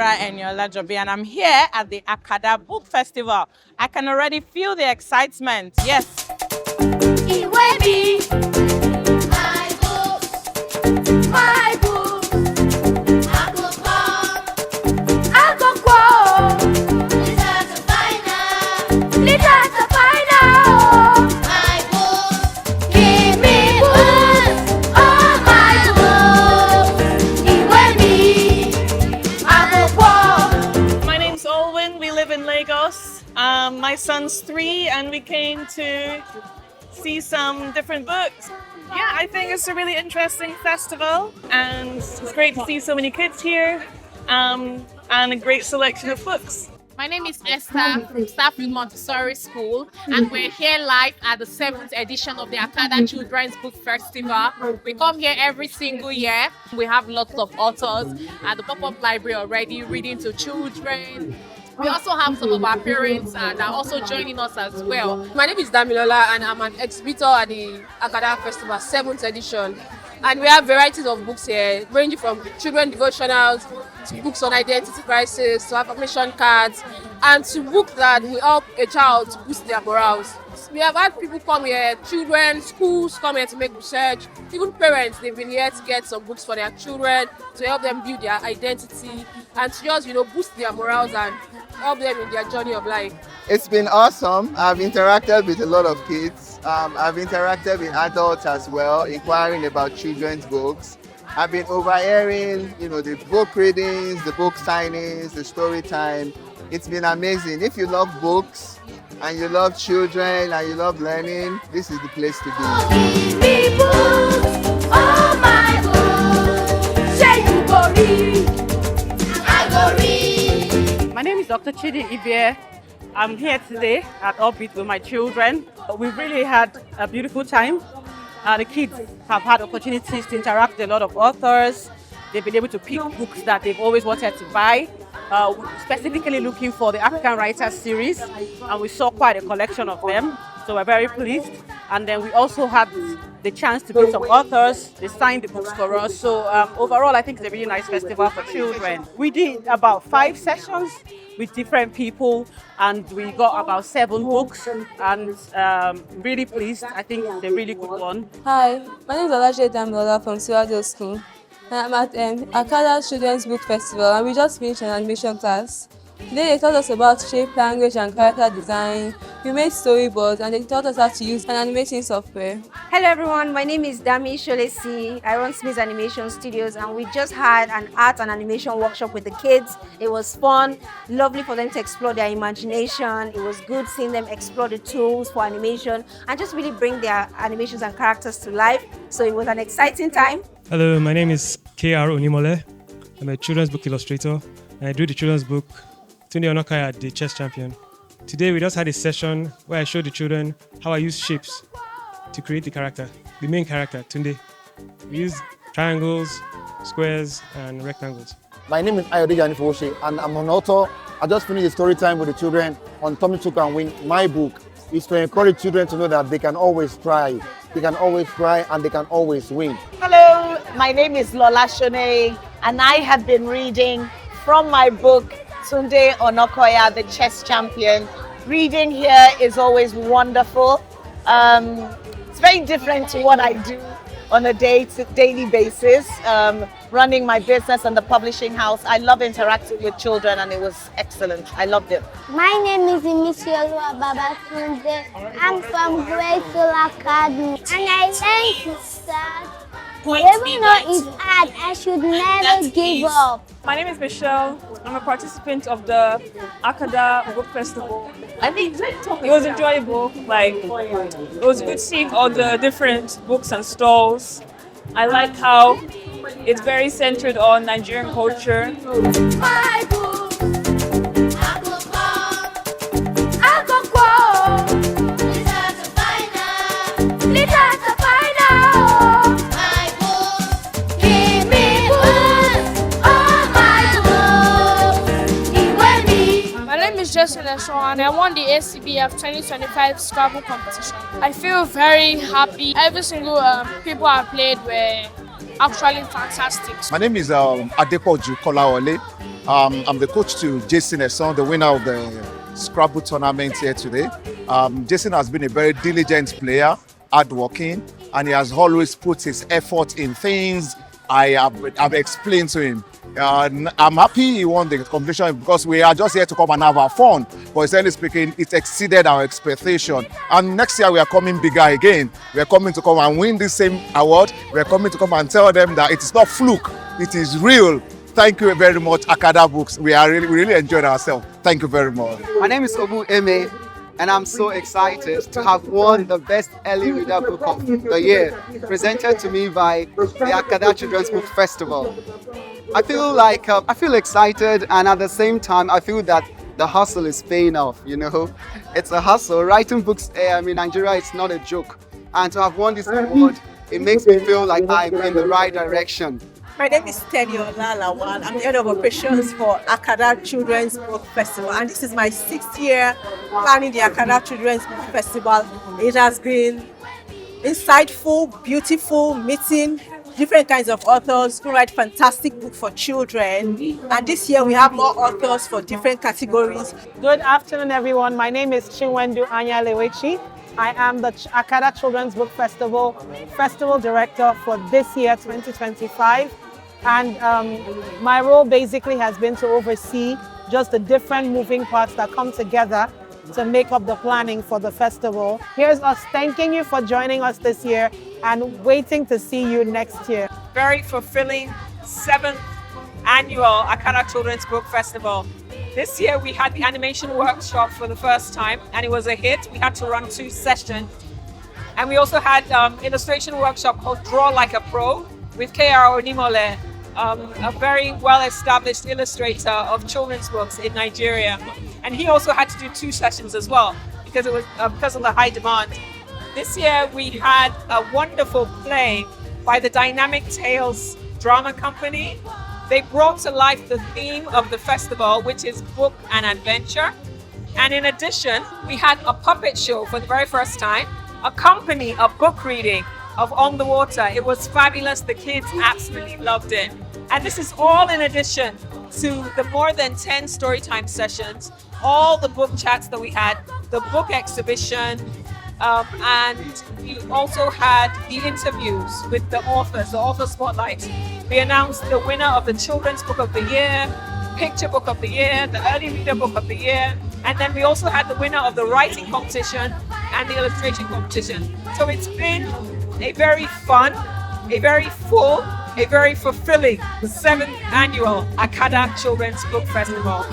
Sarah Eniola-Jobi, and I'm here at the Akada Book Festival. I can already feel the excitement. Yes. In Lagos. My son's 3 and we came to see some different books. Yeah, I think it's a really interesting festival and it's great to see so many kids here and a great selection of books. My name is Esther from Stafford Montessori School, and we're here live at the 7th edition of the Akada Children's Book Festival. We come here every single year. We have lots of authors at the pop-up library already reading to children. We also have some of our parents that are also joining us as well. My name is Damilola and I'm an exhibitor at the Akada Festival 7th edition. And we have varieties of books here, ranging from children devotionals, to books on identity crisis, to affirmation cards, and to books that will help a child to boost their morals. We have had people come here, children, schools come here to make research, even parents, they've been here to get some books for their children, to help them build their identity, and to just, boost their morals and help them in their journey of life. It's been awesome. I've interacted with a lot of kids. I've interacted with adults as well, inquiring about children's books. I've been overhearing, the book readings, the book signings, the story time. It's been amazing. If you love books and you love children and you love learning, this is the place to be. My name is Dr. Chidi Ibie. I'm here today at UPBEAT with my children. We've really had a beautiful time. The kids have had opportunities to interact with a lot of authors. They've been able to pick books that they've always wanted to buy. Specifically looking for the African Writers series, and we saw quite a collection of them. So we're very pleased. And then we also had the chance to meet some authors. They signed the books for us. So overall, I think it's a really nice festival for children. We did about 5 sessions with different people, and we got about 7 books, and really pleased. I think it's a really good one. Hi, my name is Olaje Damilola from Suwado School. I'm at Akada Children's Book Festival, and we just finished an animation class. Today they taught us about shape, language and character design. We made storyboards and they taught us how to use an animating software. Hello everyone, my name is Dami Sholesi. I run Smith's Animation Studios, and we just had an art and animation workshop with the kids. It was fun, lovely for them to explore their imagination. It was good seeing them explore the tools for animation and just really bring their animations and characters to life. So it was an exciting time. Hello, my name is K.R. Onimole. I'm a children's book illustrator and I do the children's book Tunde Onokaya, the chess champion. Today we just had a session where I showed the children how I use shapes to create the character, the main character, Tunde. We use triangles, squares, and rectangles. My name is Ayodele Anifowoshi and I'm an author. I just finished a story time with the children on Tommy Took and Win. My book is to encourage children to know that they can always try. They can always try and they can always win. Hello, my name is Lola Shone, and I have been reading from my book Tunde Onokoya, the chess champion. Reading here is always wonderful. It's very different to what I do on a daily basis. Running my business and the publishing house, I love interacting with children, and it was excellent. I loved it. My name is Imisiolua Babatunde. I'm from Great Soul Academy, and I learned to start. Even though it's hard, I should never give up. My name is Michelle. I'm a participant of the Akada Book Festival. I think it was enjoyable. It was good seeing all the different books and stalls. I like how it's very centered on Nigerian culture. My book. Justin and I won the ACBF 2025 Scrabble competition. I feel very happy. Every single people I played were actually fantastic. My name is Adepoju Kolawole. I'm the coach to Jason Esson, the winner of the Scrabble tournament here today. Jason has been a very diligent player, hardworking, and he has always put his effort in things I have explained to him. I'm happy he won the competition because we are just here to come and have our fun. But essentially speaking, it exceeded our expectation. And next year we are coming bigger again. We are coming to come and win this same award. We are coming to come and tell them that it is not fluke, it is real. Thank you very much, Akada Books. We really enjoyed ourselves. Thank you very much. My name is Obu Eme, and I'm so excited to have won the Best Early Reader Book of the Year, presented to me by the Akada Children's Book Festival. I feel excited, and at the same time, I feel that the hustle is paying off, you know. It's a hustle. Writing books in Nigeria is not a joke. And to have won this award, it makes me feel like I'm in the right direction. My name is Tenio Lalawal. I'm the head of operations for Akada Children's Book Festival, and this is my 6th year planning the Akada Children's Book Festival. It has been insightful, beautiful, meeting different kinds of authors who write fantastic books for children. And this year we have more authors for different categories. Good afternoon, everyone. My name is Chinwendu Anyalewechi. I am the Akada Children's Book Festival Director for this year, 2025. And my role basically has been to oversee just the different moving parts that come together to make up the planning for the festival. Here's us thanking you for joining us this year and waiting to see you next year. Very fulfilling 7th annual Akada Children's Book Festival. This year we had the animation workshop for the first time and it was a hit. We had to run 2 sessions. And we also had illustration workshop called Draw Like a Pro with K.R. Onimole, a very well-established illustrator of children's books in Nigeria. And he also had to do 2 sessions as well because it was because of the high demand. This year we had a wonderful play by the Dynamic Tales Drama Company. They brought to life the theme of the festival, which is book and adventure. And in addition, we had a puppet show for the very first time, accompany a book reading of On the Water. It was fabulous. The kids absolutely loved it. And this is all in addition to the more than 10 storytime sessions, all the book chats that we had, the book exhibition, and we also had the interviews with the authors, the author spotlight. We announced the winner of the Children's Book of the Year, Picture Book of the Year, the Early Reader Book of the Year, and then we also had the winner of the writing competition and the illustration competition. So it's been a very fun, a very full, a very fulfilling 7th annual Akada Children's Book Festival.